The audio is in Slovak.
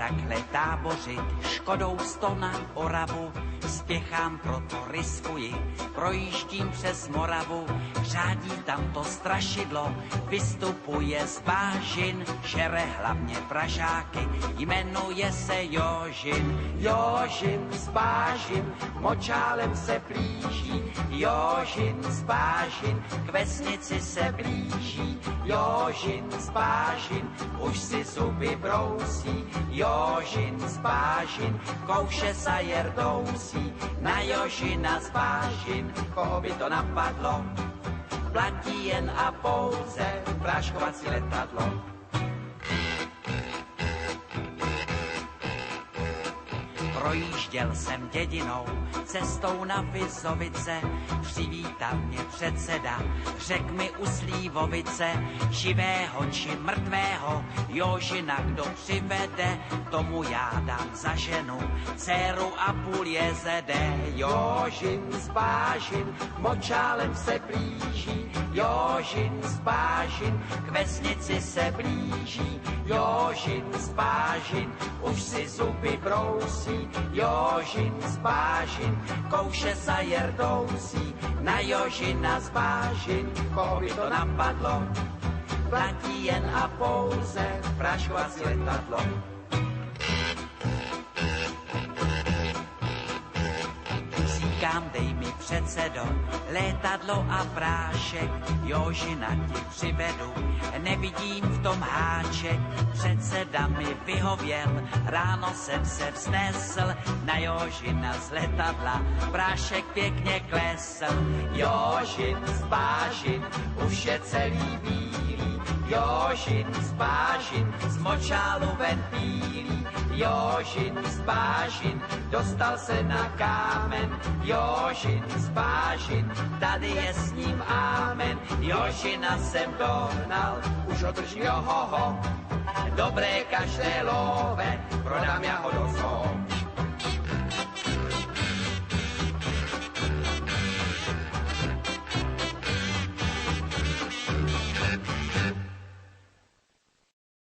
takhle tábořit, škodou 100 na Oravu, spěchám, proto riskuji, projíždím přes Moravu, řádí tam to strašidlo, vystupuje z bážin, žere hlavně pražáky, jmenuje se Jožin. Jožin z bážin, močálem se blíží, Jožin z bážin, k vesnici se blíží, Jožin z bážin, už si zuby brousí, Jožin z bážin, kouše sa jerdousí, na Jožina z bážin, koho by to napadlo, platí jen a pouze práškovací letadlo. Projížděl jsem dědinou, cestou na Vizovice, přivítal mě předseda, řek mi u Slívovice, živého či mrtvého, Jožina kdo přivede, tomu já dám za ženu, dceru a půl jezede. Jožin z bážin, močálem se blíží, Jožin z bážin, k vesnici se blíží, Jožin z bážin, už si zuby brousí, Jožin z bážin, kouše sa jerdousí, na Jožina z bážin, koho by to napadlo, platí jen a pouze práškovací letadlo. Říkám, dej mi předsedo, létadlo a prášek, Jožina ti přivedu, nevidím v tom háček, předseda mi vyhověl, ráno jsem se vznesl, na Jožina z letadla, prášek pěkně klesl. Jožin z bážin, už je celý bílý, Jožin z bážin, z močálu ven bílý, Jožin z bážin, dostal se na kámen, Jožin z bážin, tady je s ním ámen, Jožina jsem dohnal, už ho držím johoho, dobré každé love, prodám já ho do zoo.